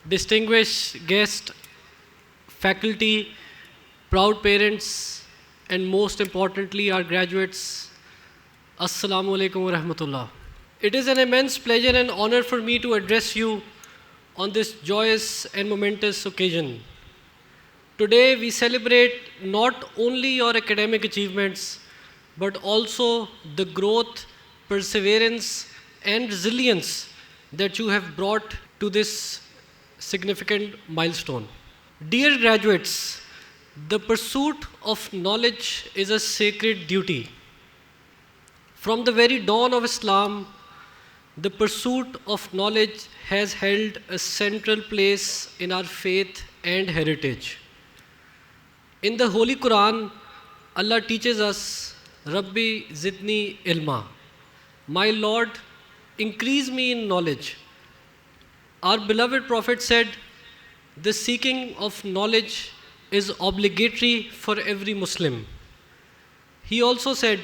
distinguished guests, faculty, proud parents, and most importantly, our graduates, Assalamu alaikum wa rahmatullah. It is an immense pleasure and honor for me to address you on this joyous and momentous occasion. Today, we celebrate not only your academic achievements, but also the growth, perseverance, and resilience that you have brought to this significant milestone. Dear graduates, the pursuit of knowledge is a sacred duty. From the very dawn of Islam, the pursuit of knowledge has held a central place in our faith and heritage. In the Holy Quran, Allah teaches us, Rabbi zidni ilma. My Lord, increase me in knowledge. Our beloved Prophet said, the seeking of knowledge is obligatory for every Muslim. He also said,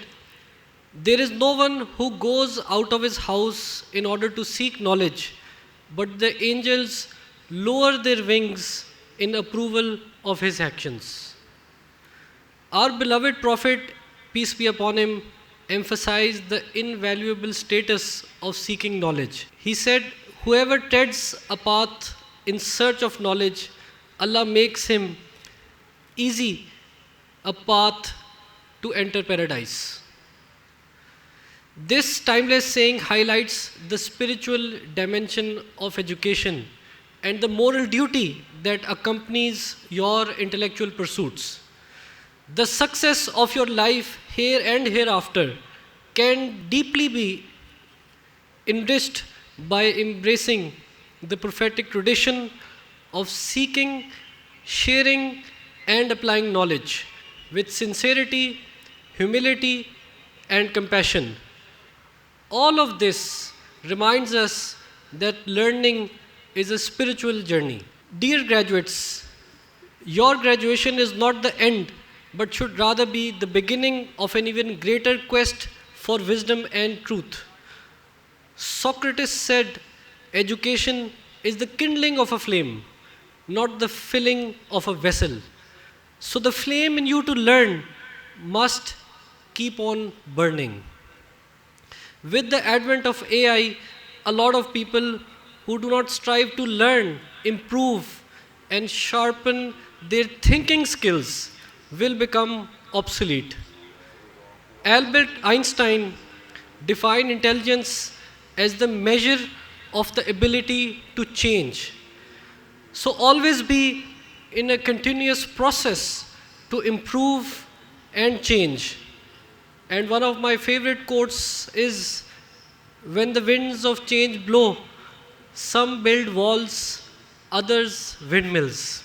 there is no one who goes out of his house in order to seek knowledge, but the angels lower their wings in approval of his actions. Our beloved Prophet, peace be upon him, emphasized the invaluable status of seeking knowledge. He said, whoever treads a path in search of knowledge, Allah makes him easy a path to enter paradise. This timeless saying highlights the spiritual dimension of education and the moral duty that accompanies your intellectual pursuits. The success of your life here and hereafter can deeply be enriched by embracing the prophetic tradition of seeking, sharing, and applying knowledge with sincerity, humility, and compassion. All of this reminds us that learning is a spiritual journey. Dear graduates, your graduation is not the end, but should rather be the beginning of an even greater quest for wisdom and truth. Socrates said, education is the kindling of a flame, not the filling of a vessel. So the flame in you to learn must keep on burning. With the advent of AI, a lot of people who do not strive to learn, improve, and sharpen their thinking skills will become obsolete. Albert Einstein defined intelligence as the measure of the ability to change. So always be in a continuous process to improve and change. And one of my favorite quotes is, when the winds of change blow, some build walls, others windmills.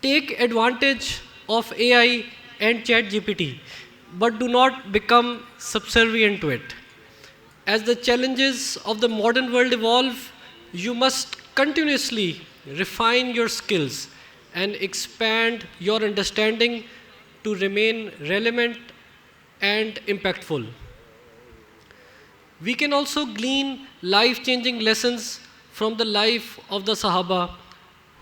Take advantage of AI and ChatGPT, but do not become subservient to it. As the challenges of the modern world evolve, you must continuously refine your skills and expand your understanding to remain relevant and impactful. We can also glean life-changing lessons from the life of the Sahaba,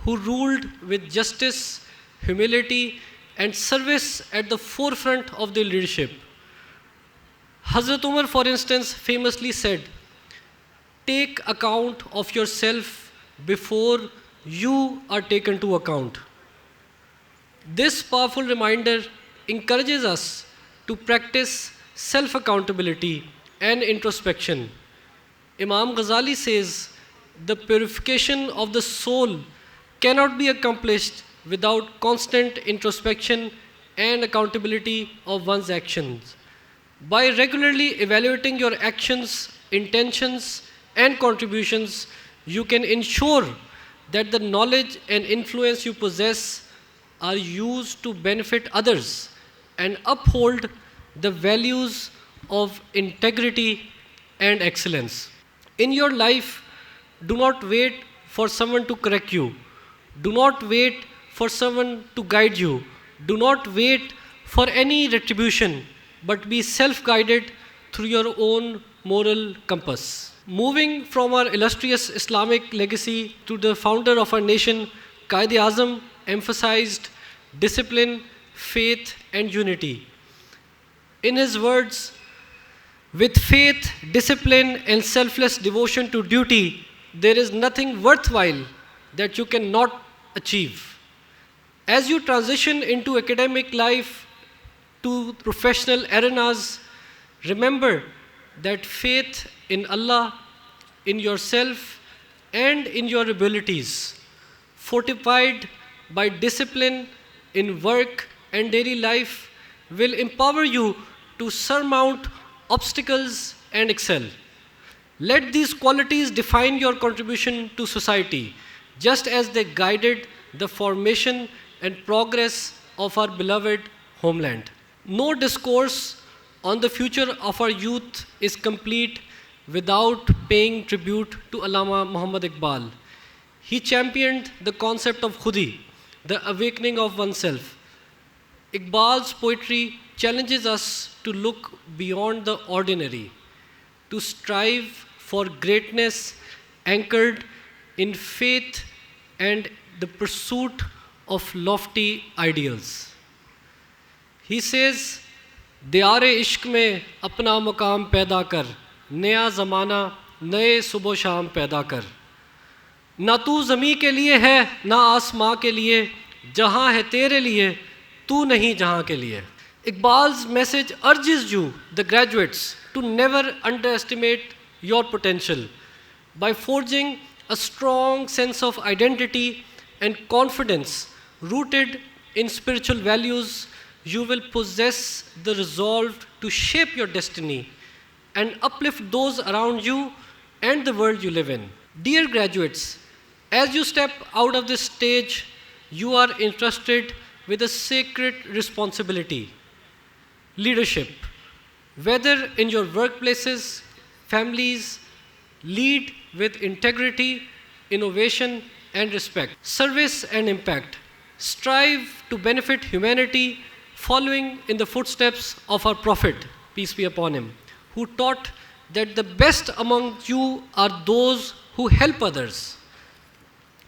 who ruled with justice, humility, and service at the forefront of their leadership. Hazrat Umar, for instance, famously said, take account of yourself before you are taken to account. This powerful reminder encourages us to practice self-accountability and introspection. Imam Ghazali says, the purification of the soul cannot be accomplished without constant introspection and accountability of one's actions. By regularly evaluating your actions, intentions, and contributions, you can ensure that the knowledge and influence you possess are used to benefit others and uphold the values of integrity and excellence. In your life, do not wait for someone to correct you. Do not wait for someone to guide you. Do not wait for any retribution, but be self-guided through your own moral compass. Moving from our illustrious Islamic legacy to the founder of our nation, Qaid-e-Azam emphasized discipline, faith, and unity. In his words, with faith, discipline, and selfless devotion to duty, there is nothing worthwhile that you cannot achieve. As you transition into academic life to professional arenas, remember that faith in Allah, in yourself, and in your abilities, fortified by discipline in work and daily life, will empower you to surmount obstacles and excel. Let these qualities define your contribution to society, just as they guided the formation and progress of our beloved homeland. No discourse on the future of our youth is complete without paying tribute to Allama Muhammad Iqbal. He championed the concept of khudi, the awakening of oneself. Iqbal's poetry challenges us to look beyond the ordinary, to strive for greatness anchored in faith and the pursuit of lofty ideals. He says, दियारे इश्क में अपना मकाम पैदा कर, नया ज़माना नए सुबह शाम पैदा कर. ना तू ज़मीं के लिए है ना आसमां के लिए, जहाँ है तेरे लिए तू नहीं जहाँ के लिए. Iqbal's message urges you, the graduates, to never underestimate your potential. By forging a strong sense of identity and confidence rooted in spiritual values, you will possess the resolve to shape your destiny and uplift those around you and the world you live in. Dear graduates, as you step out of this stage, you are entrusted with a sacred responsibility: leadership. Whether in your workplaces, families, lead with integrity, innovation, and respect. Service and impact. Strive to benefit humanity, following in the footsteps of our Prophet, peace be upon him, who taught that the best among you are those who help others.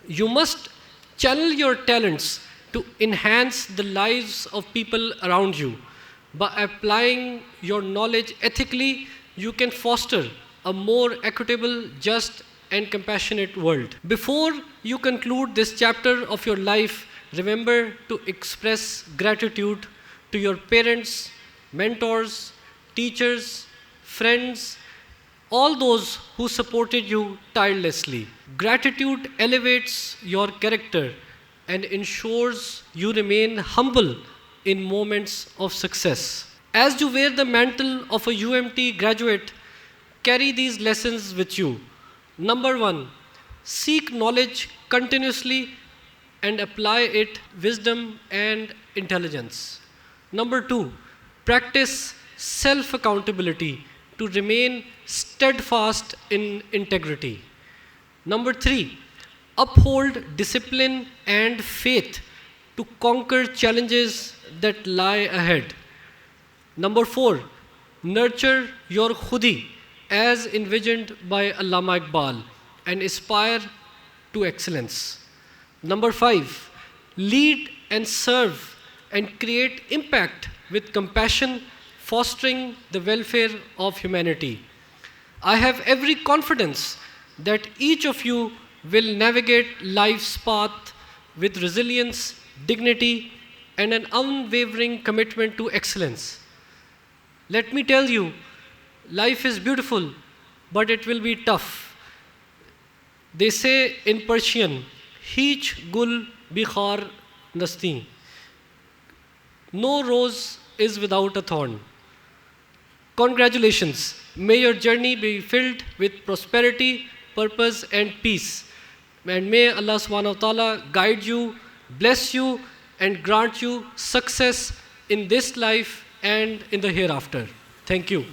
You must channel your talents to enhance the lives of people around you. By applying your knowledge ethically, you can foster a more equitable, just, and compassionate world. Before you conclude this chapter of your life, remember to express gratitude to your parents, mentors, teachers, friends, all those who supported you tirelessly. Gratitude elevates your character and ensures you remain humble in moments of success. As you wear the mantle of a UMT graduate, carry these lessons with you. Number one, seek knowledge continuously and apply it wisdom and intelligence. Number two, practice self-accountability to remain steadfast in integrity. Number three, uphold discipline and faith to conquer challenges that lie ahead. Number four, nurture your khudi as envisioned by Allama Iqbal and aspire to excellence. Number five, lead and serve and create impact with compassion, fostering the welfare of humanity. I have every confidence that each of you will navigate life's path with resilience, dignity, and an unwavering commitment to excellence. Let me tell you, life is beautiful, but it will be tough. They say in Persian, Heech gul bikhar nasti. No rose is without a thorn. Congratulations. May your journey be filled with prosperity, purpose, and peace. And may Allah subhanahu wa ta'ala guide you, bless you, and grant you success in this life and in the hereafter. Thank you.